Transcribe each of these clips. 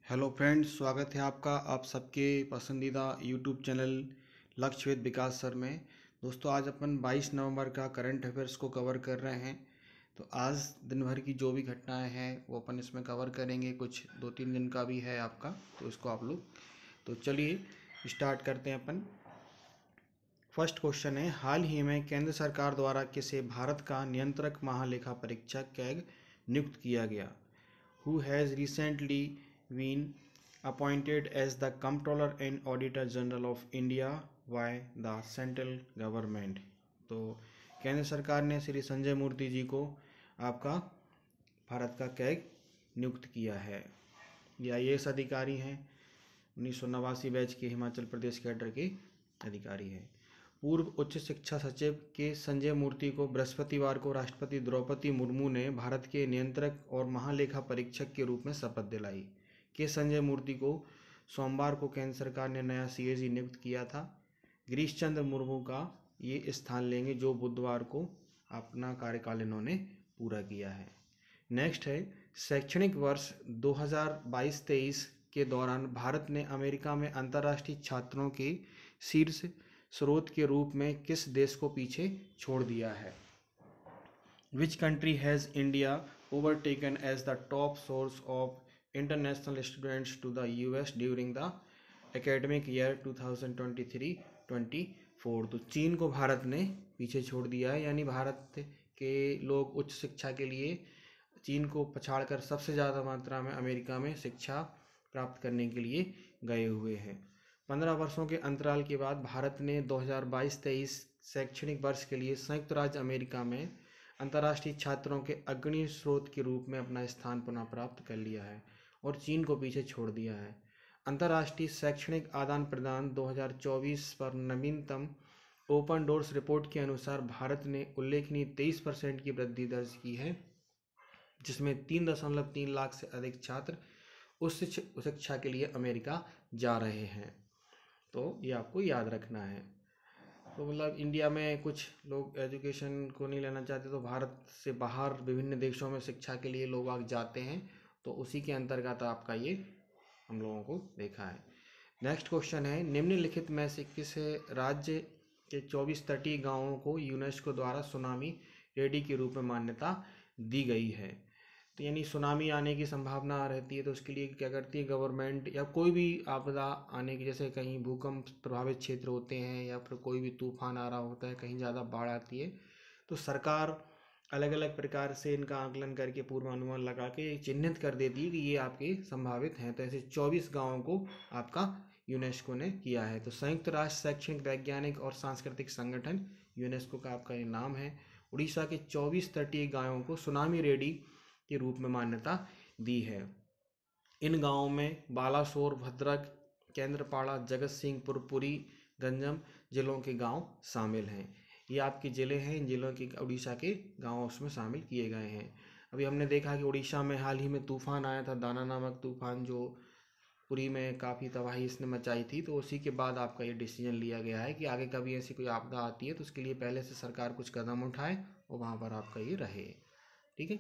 Hello friends, स्वागत है आपका आप सबके पसंदीदा यूट्यूब चैनल लक्ष्य विद विकास सर में। दोस्तों, आज अपन 22 नवंबर का करंट अफेयर्स को कवर कर रहे हैं। तो आज दिन भर की जो भी घटनाएं हैं वो अपन इसमें कवर करेंगे। कुछ 2-3 दिन का भी है आपका, तो इसको आप लोग तो चलिए स्टार्ट करते हैं अपन। फर्स्ट क्वेश्चन है, हाल ही में केंद्र सरकार द्वारा किसे भारत का नियंत्रक महालेखा परीक्षक कैग नियुक्त किया गया? Who has recently been appointed as the Comptroller and Auditor General of India by the central government? तो केंद्र सरकार ने श्री संजय मूर्ति जी को आपका भारत का कैग नियुक्त किया है। ये IAS अधिकारी हैं, 1989 बैच के हिमाचल प्रदेश कैडर के अधिकारी हैं। पूर्व उच्च शिक्षा सचिव के संजय मूर्ति को बृहस्पतिवार को राष्ट्रपति द्रौपदी मुर्मू ने भारत के नियंत्रक और महालेखा परीक्षक के रूप में शपथ दिलाई। के संजय मूर्ति को सोमवार को केंद्र सरकार ने नया CAG नियुक्त किया था। गिरीश चंद्र मुर्मू का ये स्थान लेंगे, जो बुधवार को अपना कार्यकाल इन्होंने पूरा किया है। नेक्स्ट है, शैक्षणिक वर्ष 2022-23 के दौरान भारत ने अमेरिका में अंतर्राष्ट्रीय छात्रों के शीर्ष स्रोत के रूप में किस देश को पीछे छोड़ दिया है? Which country has India overtaken as the top source of international students to the US during the academic year 2023-24? तो चीन को भारत ने पीछे छोड़ दिया है, यानी भारत के लोग उच्च शिक्षा के लिए चीन को पछाड़कर सबसे ज़्यादा मात्रा में अमेरिका में शिक्षा प्राप्त करने के लिए गए हुए हैं। 15 वर्षों के अंतराल के बाद भारत ने 2022-23 शैक्षणिक वर्ष के लिए संयुक्त राज्य अमेरिका में अंतर्राष्ट्रीय छात्रों के अग्रणी स्रोत के रूप में अपना स्थान पुनः प्राप्त कर लिया है और चीन को पीछे छोड़ दिया है। अंतर्राष्ट्रीय शैक्षणिक आदान प्रदान 2024 पर नवीनतम ओपन डोर्स रिपोर्ट के अनुसार भारत ने उल्लेखनीय 23% की वृद्धि दर्ज की है, जिसमें 3.3 लाख से अधिक छात्र उच्च शिक्षा के लिए अमेरिका जा रहे हैं। तो ये आपको याद रखना है। तो मतलब इंडिया में कुछ लोग एजुकेशन को नहीं लेना चाहते, तो भारत से बाहर विभिन्न देशों में शिक्षा के लिए लोग आगे जाते हैं, तो उसी के अंतर्गत आपका ये हम लोगों को देखा है। नेक्स्ट क्वेश्चन है, निम्नलिखित में से किस राज्य के 24 तटीय गांवों को यूनेस्को द्वारा सुनामी रेडी के रूप में मान्यता दी गई है? तो यानी सुनामी आने की संभावना रहती है, तो उसके लिए क्या करती है गवर्नमेंट, या कोई भी आपदा आने की, जैसे कहीं भूकंप प्रभावित क्षेत्र होते हैं या फिर कोई भी तूफान आ रहा होता है, कहीं ज़्यादा बाढ़ आती है, तो सरकार अलग अलग प्रकार से इनका आकलन करके पूर्वानुमान लगा के चिन्हित कर देती है कि ये आपके संभावित हैं। तो ऐसे 24 गाँवों को आपका यूनेस्को ने किया है। तो संयुक्त राष्ट्र शैक्षणिक, वैज्ञानिक और सांस्कृतिक संगठन यूनेस्को का आपका ये नाम है। उड़ीसा के 24 तटीय गाँवों को सुनामी रेडी के रूप में मान्यता दी है। इन गांवों में बालासोर, भद्रक, केंद्रपाड़ा, जगत सिंहपुर, पुरी, गंजम जिलों के गांव शामिल हैं। ये आपके ज़िले हैं, इन जिलों के उड़ीसा के गांव उसमें शामिल किए गए हैं। अभी हमने देखा कि उड़ीसा में हाल ही में तूफान आया था, दाना नामक तूफान, जो पुरी में काफ़ी तबाही इसने मचाई थी। तो उसी के बाद आपका ये डिसीजन लिया गया है कि आगे कभी ऐसी कोई आपदा आती है तो उसके लिए पहले से सरकार कुछ कदम उठाए और वहाँ पर आपका ये रहे। ठीक है।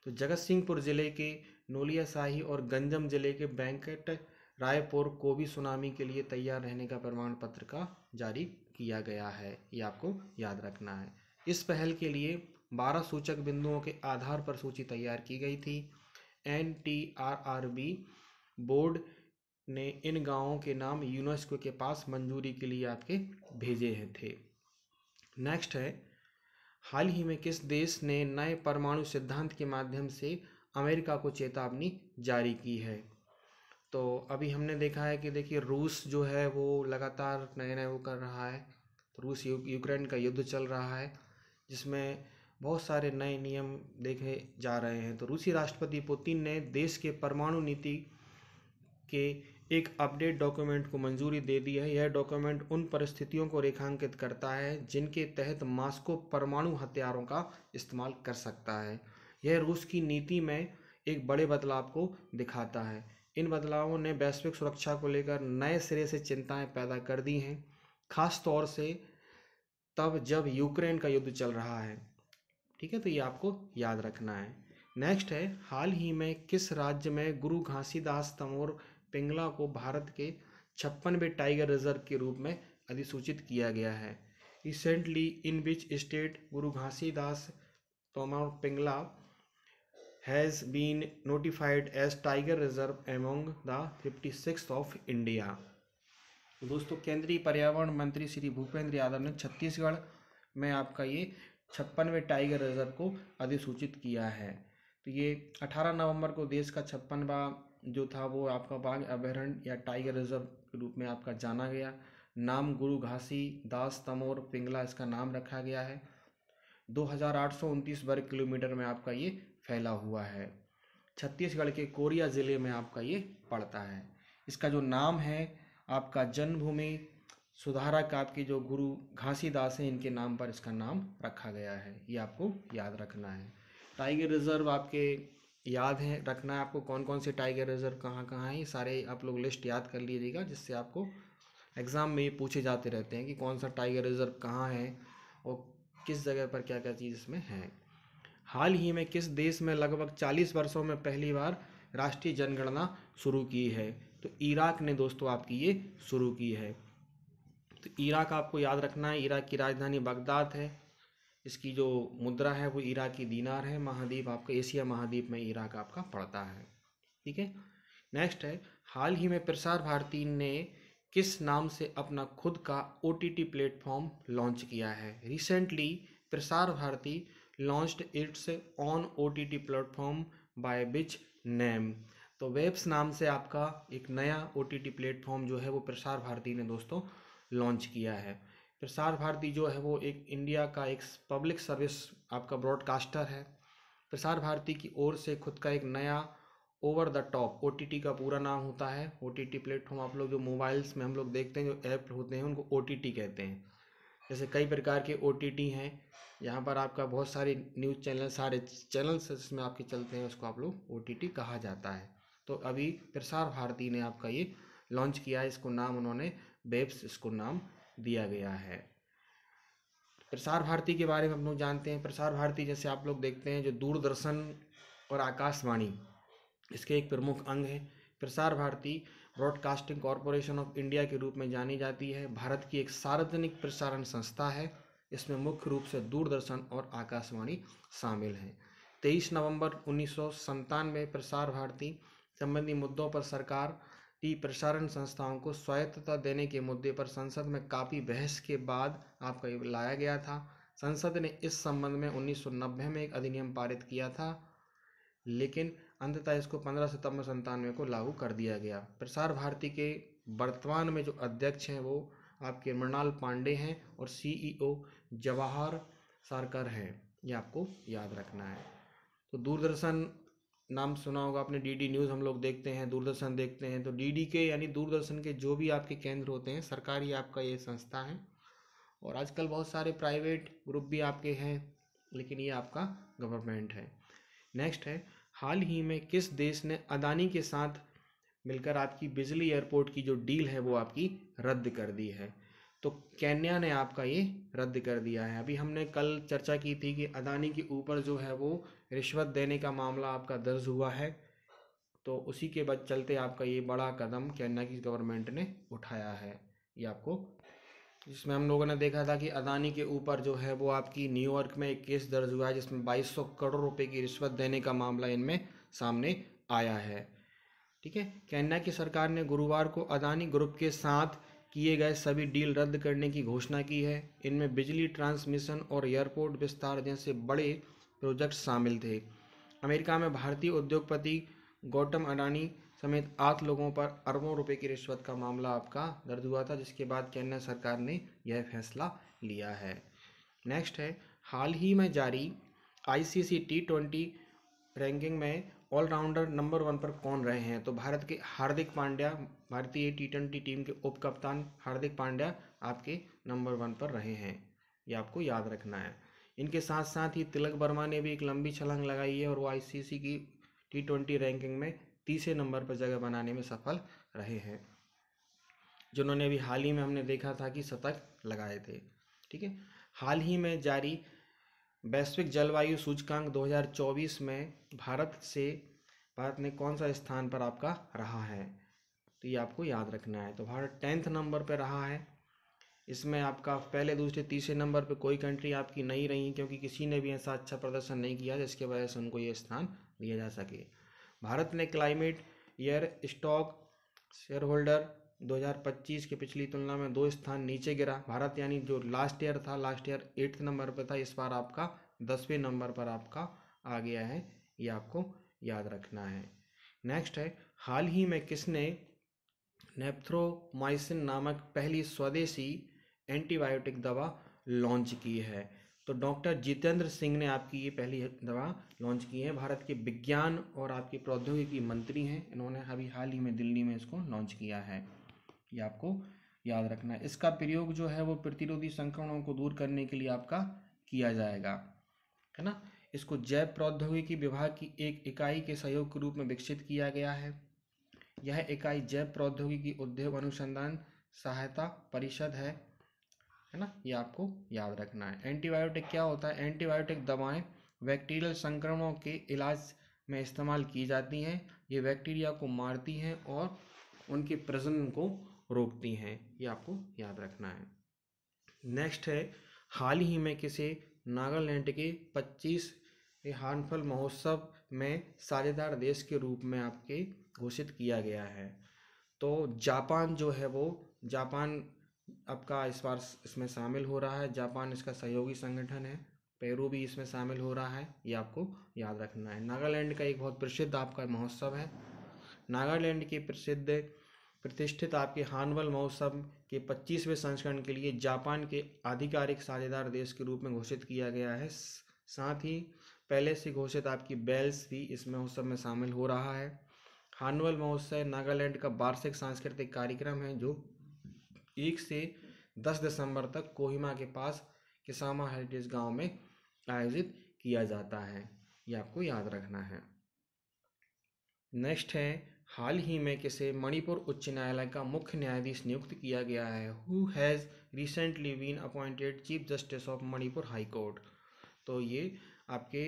तो जगत सिंहपुर जिले के नोलियाशाही और गंजम जिले के बैंकट रायपुर को भी सुनामी के लिए तैयार रहने का प्रमाण पत्र का जारी किया गया है। ये आपको याद रखना है। इस पहल के लिए 12 सूचक बिंदुओं के आधार पर सूची तैयार की गई थी। NTRRB बोर्ड ने इन गांवों के नाम यूनेस्को के पास मंजूरी के लिए आपके भेजे थे। नेक्स्ट है, हाल ही में किस देश ने नए परमाणु सिद्धांत के माध्यम से अमेरिका को चेतावनी जारी की है? तो अभी हमने देखा है कि देखिए रूस जो है वो लगातार नए नए वो कर रहा है। तो रूस यूक्रेन का युद्ध चल रहा है, जिसमें बहुत सारे नए नियम देखे जा रहे हैं। तो रूसी राष्ट्रपति पुतिन ने देश के परमाणु नीति के एक अपडेट डॉक्यूमेंट को मंजूरी दे दी है। यह डॉक्यूमेंट उन परिस्थितियों को रेखांकित करता है जिनके तहत मॉस्को परमाणु हथियारों का इस्तेमाल कर सकता है। यह रूस की नीति में एक बड़े बदलाव को दिखाता है। इन बदलावों ने वैश्विक सुरक्षा को लेकर नए सिरे से चिंताएं पैदा कर दी हैं, खास तौर से तब जब यूक्रेन का युद्ध चल रहा है। ठीक है, तो ये आपको याद रखना है। नेक्स्ट है, हाल ही में किस राज्य में गुरु घासीदास तंवर पिंगला को भारत के 56वें टाइगर रिजर्व के रूप में अधिसूचित किया गया है? Recently in which state Guru Ghasidas Tanwar Pingala has been notified as tiger reserve among the 56th of India? दोस्तों, केंद्रीय पर्यावरण मंत्री श्री भूपेंद्र यादव ने छत्तीसगढ़ में आपका ये 56वें टाइगर रिजर्व को अधिसूचित किया है। तो ये 18 नवंबर को देश का 56वां जो था वो आपका बाघ अभयारण्य या टाइगर रिजर्व के रूप में आपका जाना गया। नाम गुरु घासी दास तंवर पिंगला इसका नाम रखा गया है। 2829 वर्ग किलोमीटर में आपका ये फैला हुआ है। छत्तीसगढ़ के कोरिया ज़िले में आपका ये पड़ता है। इसका जो नाम है आपका जन्मभूमि सुधारक आपके जो गुरु घासीदास हैं इनके नाम पर इसका नाम रखा गया है। ये आपको याद रखना है। टाइगर रिजर्व आपके याद है रखना है आपको, कौन कौन से टाइगर रिजर्व कहाँ कहाँ हैं, ये सारे आप लोग लिस्ट याद कर लीजिएगा, जिससे आपको एग्ज़ाम में ये पूछे जाते रहते हैं कि कौन सा टाइगर रिजर्व कहाँ है और किस जगह पर क्या क्या चीज़ इसमें है। हाल ही में किस देश में लगभग 40 वर्षों में पहली बार राष्ट्रीय जनगणना शुरू की है? तो इराक ने दोस्तों आपकी ये शुरू की है। तो इराक आपको याद रखना है। इराक की राजधानी बगदाद है। इसकी जो मुद्रा है वो इराकी दीनार है। महाद्वीप आपका एशिया महाद्वीप में इराक आपका पड़ता है। ठीक है। नेक्स्ट है, हाल ही में प्रसार भारती ने किस नाम से अपना खुद का OTT प्लेटफॉर्म लॉन्च किया है? Recently Prasar Bharati launched its on OTT platform by which name? तो वेब्स नाम से आपका एक नया OTT प्लेटफॉर्म जो है वो प्रसार भारती ने दोस्तों लॉन्च किया है। प्रसार भारती जो है वो एक इंडिया का एक पब्लिक सर्विस आपका ब्रॉडकास्टर है। प्रसार भारती की ओर से खुद का एक नया ओवर द टॉप OTT का पूरा नाम होता है। OTT प्लेटफॉर्म आप लोग जो मोबाइल्स में हम लोग देखते हैं जो ऐप होते हैं उनको OTT कहते हैं। जैसे कई प्रकार के OTT हैं, यहाँ पर आपका बहुत सारे न्यूज़ चैनल सारे चैनल्स जिसमें आपके चलते हैं उसको आप लोग OTT कहा जाता है। तो अभी प्रसार भारती ने आपका ये लॉन्च किया है, इसको नाम उन्होंने वेब्स इसको नाम दिया गया है। प्रसार भारती के बारे में हम लोग जानते हैं। प्रसार भारती जैसे आप लोग देखते हैं जो दूरदर्शन और आकाशवाणी इसके एक प्रमुख अंग है। Prasar Bharati broadcasting corporation of India के रूप में जानी जाती है। भारत की एक सार्वजनिक प्रसारण संस्था है। इसमें मुख्य रूप से दूरदर्शन और आकाशवाणी शामिल हैं। 23 नवंबर 1997 में प्रसार भारती संबंधी मुद्दों पर सरकार की प्रसारण संस्थाओं को स्वायत्तता देने के मुद्दे पर संसद में काफ़ी बहस के बाद आपका ये लाया गया था। संसद ने इस संबंध में 1990 में एक अधिनियम पारित किया था, लेकिन अंततः इसको 15 सितंबर 97 को लागू कर दिया गया। प्रसार भारती के वर्तमान में जो अध्यक्ष हैं वो आपके मृणाल पांडे हैं और CEO जवाहर सरकार है। ये आपको याद रखना है। तो दूरदर्शन नाम सुना होगा आपने, DD न्यूज़ हम लोग देखते हैं, दूरदर्शन देखते हैं। तो DD के यानी दूरदर्शन के जो भी आपके केंद्र होते हैं सरकारी आपका ये संस्था है। और आजकल बहुत सारे प्राइवेट ग्रुप भी आपके हैं, लेकिन ये आपका गवर्नमेंट है। नेक्स्ट है, हाल ही में किस देश ने अदानी के साथ मिलकर आपकी बिजली एयरपोर्ट की जो डील है वो आपकी रद्द कर दी है? तो केन्या ने आपका ये रद्द कर दिया है। अभी हमने कल चर्चा की थी कि अदानी के ऊपर जो है वो रिश्वत देने का मामला आपका दर्ज हुआ है। तो उसी के बाद चलते आपका ये बड़ा कदम केन्या की गवर्नमेंट ने उठाया है। ये आपको, जिसमें हम लोगों ने देखा था कि अदानी के ऊपर जो है वो आपकी न्यूयॉर्क में एक केस दर्ज हुआ है जिसमें 2200 करोड़ रुपए की रिश्वत देने का मामला इनमें सामने आया है। ठीक है। केन्या की सरकार ने गुरुवार को अदानी ग्रुप के साथ किए गए सभी डील रद्द करने की घोषणा की है। इनमें बिजली ट्रांसमिशन और एयरपोर्ट विस्तार जैसे बड़े प्रोजेक्ट शामिल थे। अमेरिका में भारतीय उद्योगपति गौतम अडानी समेत 8 लोगों पर अरबों रुपए की रिश्वत का मामला आपका दर्ज हुआ था, जिसके बाद केन्या सरकार ने यह फैसला लिया है। नेक्स्ट है, हाल ही में जारी ICC T20 रैंकिंग में ऑलराउंडर नंबर 1 पर कौन रहे हैं? तो भारत के हार्दिक पांड्या, भारतीय T20 टीम के उप कप्तान हार्दिक पांड्या आपके नंबर 1 पर रहे हैं। ये आपको याद रखना है। इनके साथ साथ ही तिलक वर्मा ने भी एक लंबी छलांग लगाई है और वो ICC की T20 रैंकिंग में तीसरे नंबर पर जगह बनाने में सफल रहे हैं, जिन्होंने अभी हाल ही में हमने देखा था कि शतक लगाए थे। ठीक है। हाल ही में जारी वैश्विक जलवायु सूचकांक 2024 में भारत ने कौन सा स्थान पर आपका रहा है, तो ये आपको याद रखना है। तो भारत 10th नंबर पर रहा है। इसमें आपका पहले, दूसरे, तीसरे नंबर पे कोई कंट्री आपकी नहीं रही, क्योंकि किसी ने भी ऐसा अच्छा प्रदर्शन नहीं किया जिसके वजह से उनको ये स्थान दिया जा सके। भारत ने climate year stock share holder 2025 की पिछली तुलना में 2 स्थान नीचे गिरा। भारत यानी जो लास्ट ईयर था, लास्ट ईयर 8th नंबर पर था, इस बार आपका 10वें नंबर पर आपका आ गया है, ये आपको याद रखना है। नेक्स्ट है, हाल ही में किसने नेप्थ्रोमाइसिन नामक पहली स्वदेशी एंटीबायोटिक दवा लॉन्च की है? तो डॉक्टर जितेंद्र सिंह ने आपकी ये पहली दवा लॉन्च की है। भारत के विज्ञान और आपकी प्रौद्योगिकी मंत्री हैं, इन्होंने अभी हाल ही में दिल्ली में इसको लॉन्च किया है, ये आपको याद रखना है। इसका प्रयोग जो है वो प्रतिरोधी संक्रमणों को दूर करने के लिए आपका किया जाएगा, है ना। इसको जैव प्रौद्योगिकी विभाग की एक इकाई के सहयोग के रूप में विकसित किया गया है। यह इकाई जैव प्रौद्योगिकी उद्योग अनुसंधान सहायता परिषद है ना, ये आपको याद रखना है। एंटीबायोटिक क्या होता है? एंटीबायोटिक दवाएं बैक्टीरियल संक्रमणों के इलाज में इस्तेमाल की जाती हैं। ये बैक्टीरिया को मारती हैं और उनके प्रजनन को रोकती हैं, ये आपको याद रखना है। नेक्स्ट है, हाल ही में किसे नागालैंड के 25 हार्नफल महोत्सव में साझेदार देश के रूप में आपके घोषित किया गया है? तो जापान जो है वो, जापान आपका इस बार इसमें शामिल हो रहा है। जापान इसका सहयोगी संगठन है। पेरू भी इसमें शामिल हो रहा है, ये आपको याद रखना है। नागालैंड का एक बहुत प्रसिद्ध आपका महोत्सव है। नागालैंड के प्रतिष्ठित आपके हार्नफल महोत्सव के 25वें संस्करण के लिए जापान के आधिकारिक साझेदार देश के रूप में घोषित किया गया है। साथ ही पहले से घोषित आपकी बेल्स भी इस महोत्सव में शामिल हो रहा है। हार्नफल महोत्सव नागालैंड का वार्षिक सांस्कृतिक कार्यक्रम है जो 1 से 10 दिसंबर तक कोहिमा के पास किसामा हेरिटेज गांव में आयोजित किया जाता है, ये आपको याद रखना है। नेक्स्ट है, हाल ही में किसे मणिपुर उच्च न्यायालय का मुख्य न्यायाधीश नियुक्त किया गया है? Who has recently been appointed chief justice of Manipur high court? तो ये आपके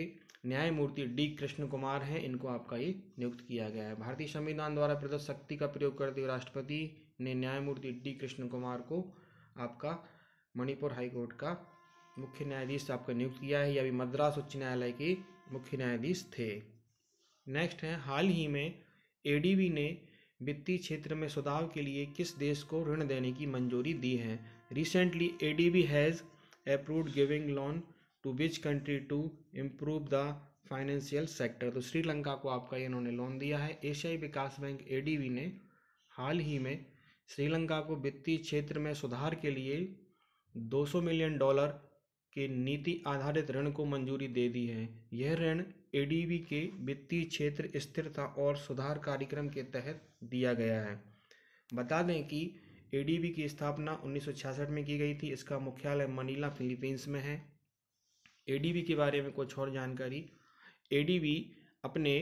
न्यायमूर्ति डी कृष्ण कुमार हैं, इनको आपका ये नियुक्त किया गया है। भारतीय संविधान द्वारा प्रदत्त शक्ति का प्रयोग करते हुए राष्ट्रपति ने न्यायमूर्ति डी कृष्ण कुमार को आपका मणिपुर हाई कोर्ट का मुख्य न्यायाधीश आपका नियुक्त किया है। ये अभी मद्रास उच्च न्यायालय के मुख्य न्यायाधीश थे। नेक्स्ट है, हाल ही में एडीबी ने वित्तीय क्षेत्र में सुधार के लिए किस देश को ऋण देने की मंजूरी दी है? Recently ADB has approved giving loan to which country to improve the financial sector? तो श्रीलंका को आपका इन्होंने लोन दिया है। एशियाई विकास बैंक एडीबी ने हाल ही में श्रीलंका को वित्तीय क्षेत्र में सुधार के लिए $200 मिलियन के नीति आधारित ऋण को मंजूरी दे दी है। यह ऋण एडीबी के वित्तीय क्षेत्र स्थिरता और सुधार कार्यक्रम के तहत दिया गया है। बता दें कि एडीबी की स्थापना 1966 में की गई थी। इसका मुख्यालय मनीला फिलीपींस में है। एडीबी के बारे में कुछ और जानकारी। एडीबी अपने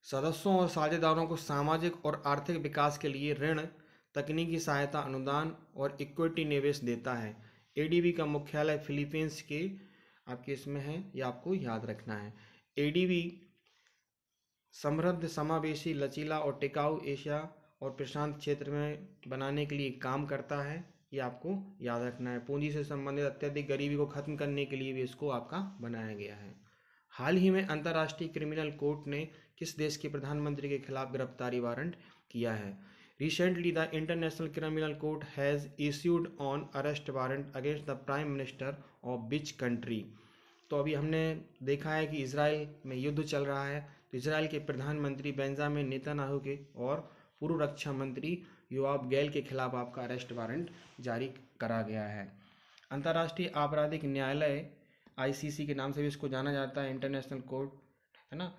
सदस्यों और साझेदारों को सामाजिक और आर्थिक विकास के लिए ऋण, तकनीकी सहायता, अनुदान और इक्विटी निवेश देता है। एडीबी का मुख्यालय फिलीपींस के आपके इसमें है, ये आपको याद रखना है। एडीबी समृद्ध, समावेशी, लचीला और टिकाऊ एशिया और प्रशांत क्षेत्र में बनाने के लिए काम करता है, ये आपको याद रखना है। पूंजी से संबंधित अत्यधिक गरीबी को खत्म करने के लिए भी इसको आपका बनाया गया है। हाल ही में अंतर्राष्ट्रीय क्रिमिनल कोर्ट ने किस देश के प्रधानमंत्री के खिलाफ गिरफ्तारी वारंट किया है? Recently, the International Criminal Court has issued on arrest warrant against the Prime Minister of which country? तो अभी हमने देखा है कि इजराइल में युद्ध चल रहा है, तो इजराइल के प्रधानमंत्री बेंजामिन नेतन्याहू के और पूर्व रक्षा मंत्री योआव गैल के खिलाफ आपका अरेस्ट वारंट जारी करा गया है। अंतर्राष्ट्रीय आपराधिक न्यायालय आईसीसी के नाम से भी इसको जाना जाता है, इंटरनेशनल कोर्ट, है ना,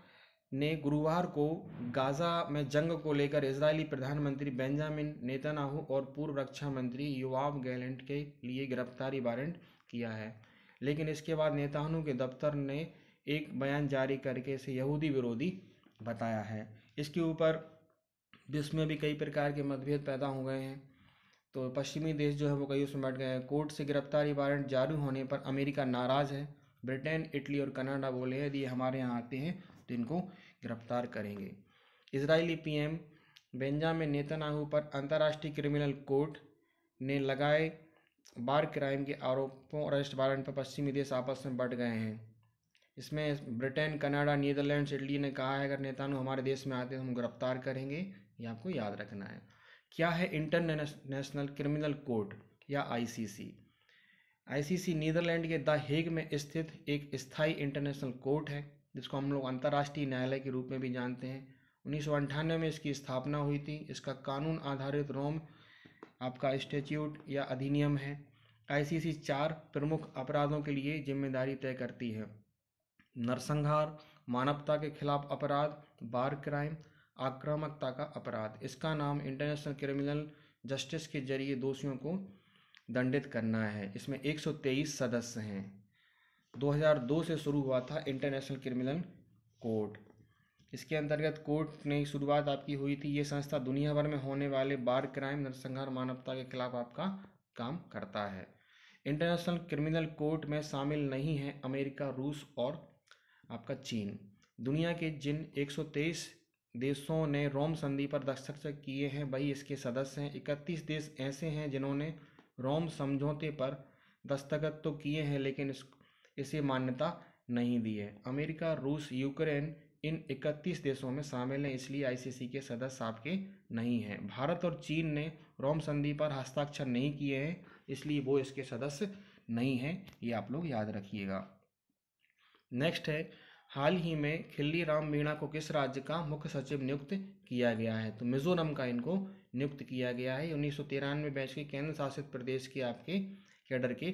ने गुरुवार को गाजा में जंग को लेकर इजरायली प्रधानमंत्री बेंजामिन नेतन्याहू और पूर्व रक्षा मंत्री योआव गैलेंट के लिए गिरफ्तारी वारंट किया है। लेकिन इसके बाद नेतन्याहू के दफ्तर ने एक बयान जारी करके इसे यहूदी विरोधी बताया है। इसके ऊपर विश्व में भी कई प्रकार के मतभेद पैदा हो गए हैं, तो पश्चिमी देश जो है वो कई उसमें बैठ गए हैं। कोर्ट से गिरफ्तारी वारंट जारी होने पर अमेरिका नाराज़ है। ब्रिटेन, इटली और कनाडा बोले हैं यदि हमारे यहाँ आते हैं तो इनको गिरफ्तार करेंगे। इजरायली पीएम बेंजामिन नेतन्याहू पर अंतर्राष्ट्रीय क्रिमिनल कोर्ट ने लगाए वार क्राइम के आरोपों और अरेस्ट वारंट पर पश्चिमी देश आपस में बढ़ गए हैं। इसमें ब्रिटेन, कनाडा, नीदरलैंड्स, इटली ने कहा है अगर नेतान्याहू हमारे देश में आते हैं तो हम गिरफ्तार करेंगे। ये आपको याद रखना है। क्या है इंटरनेशनल क्रिमिनल कोर्ट या आईसीसी? आईसीसी नीदरलैंड के द हेग में स्थित एक स्थायी इंटरनेशनल कोर्ट है जिसको हम लोग अंतर्राष्ट्रीय न्यायालय के रूप में भी जानते हैं। 1998 में इसकी स्थापना हुई थी। इसका कानून आधारित रोम आपका स्टैट्यूट या अधिनियम है। आईसीसी 4 प्रमुख अपराधों के लिए जिम्मेदारी तय करती है: नरसंहार, मानवता के खिलाफ अपराध, वार क्राइम, आक्रामकता का अपराध। इसका नाम इंटरनेशनल क्रिमिनल जस्टिस के जरिए दोषियों को दंडित करना है। इसमें 123 सदस्य हैं। 2002 से शुरू हुआ था इंटरनेशनल क्रिमिनल कोर्ट। इसके अंतर्गत कोर्ट ने शुरुआत आपकी हुई थी। ये संस्था दुनिया भर में होने वाले वार क्राइम, नरसंहार, मानवता के खिलाफ आपका काम करता है। इंटरनेशनल क्रिमिनल कोर्ट में शामिल नहीं है अमेरिका, रूस और आपका चीन। दुनिया के जिन 123 देशों ने रोम संधि पर दस्तखत किए हैं वही इसके सदस्य हैं। 31 देश ऐसे हैं जिन्होंने रोम समझौते पर दस्तखत तो किए हैं लेकिन इसे मान्यता नहीं दी है। अमेरिका, रूस, यूक्रेन इन 31 देशों में शामिल हैं, इसलिए आईसीसी के सदस्य आपके नहीं हैं। भारत और चीन ने रोम संधि पर हस्ताक्षर नहीं किए हैं, इसलिए वो इसके सदस्य नहीं हैं। ये आप लोग याद रखिएगा। नेक्स्ट है, हाल ही में खिल्ली राम मीणा को किस राज्य का मुख्य सचिव नियुक्त किया गया है? तो मिजोरम का इनको नियुक्त किया गया है। 1993 बैच के केंद्र शासित प्रदेश के आपके कैडर के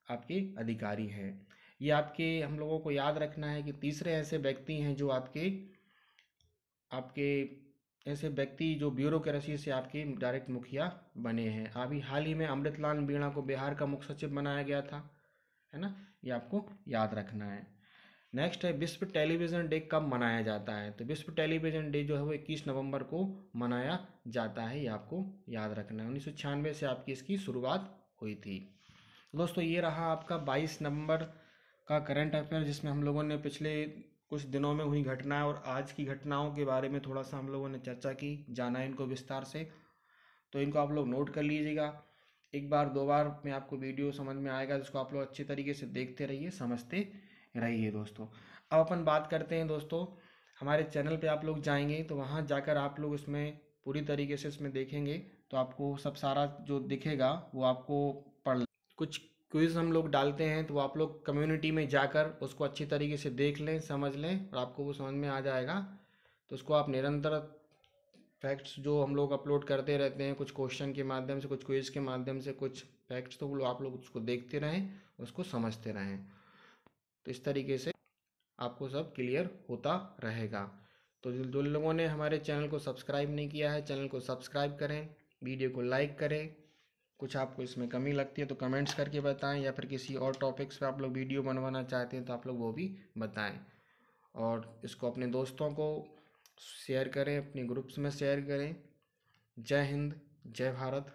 आपके अधिकारी हैं। ये आपके हम लोगों को याद रखना है कि तीसरे ऐसे व्यक्ति हैं जो आपके ऐसे व्यक्ति जो ब्यूरोक्रेसी से आपके डायरेक्ट मुखिया बने हैं। अभी हाल ही में अमृतलाल मीणा को बिहार का मुख्य सचिव बनाया गया था, है ना? ये आपको याद रखना है। नेक्स्ट है, विश्व टेलीविज़न डे कब मनाया जाता है? तो विश्व टेलीविज़न डे जो है वो 21 नवंबर को मनाया जाता है। ये आपको याद रखना है। 1996 से आपकी इसकी शुरुआत हुई थी। दोस्तों ये रहा आपका 22 नवंबर का करंट अफेयर, जिसमें हम लोगों ने पिछले कुछ दिनों में हुई घटनाएं और आज की घटनाओं के बारे में थोड़ा सा हम लोगों ने चर्चा की, जाना इनको विस्तार से। तो इनको आप लोग नोट कर लीजिएगा। एक बार 2 बार में आपको वीडियो समझ में आएगा, जिसको आप लोग अच्छी तरीके से देखते रहिए, समझते रहिए दोस्तों। अब अपन बात करते हैं दोस्तों, हमारे चैनल पे आप लोग जाएंगे तो वहाँ जाकर आप लोग इसमें पूरी तरीके से इसमें देखेंगे तो आपको सब सारा जो दिखेगा वो आपको पढ़, कुछ क्विज़ हम लोग डालते हैं तो आप लोग कम्युनिटी में जाकर उसको अच्छी तरीके से देख लें, समझ लें और आपको वो समझ में आ जाएगा। तो उसको आप निरंतर फैक्ट्स जो हम लोग अपलोड करते रहते हैं, कुछ क्वेश्चन के माध्यम से, कुछ क्विज़ के माध्यम से, कुछ फैक्ट्स, तो वो आप लोग उसको देखते रहें, उसको समझते रहें। तो इस तरीके से आपको सब क्लियर होता रहेगा। तो जो लोगों ने हमारे चैनल को सब्सक्राइब नहीं किया है, चैनल को सब्सक्राइब करें, वीडियो को लाइक करें। कुछ आपको इसमें कमी लगती है तो कमेंट्स करके बताएं, या फिर किसी और टॉपिक्स पे आप लोग वीडियो बनवाना चाहते हैं तो आप लोग वो भी बताएं। और इसको अपने दोस्तों को शेयर करें, अपने ग्रुप्स में शेयर करें। जय हिंद, जय भारत।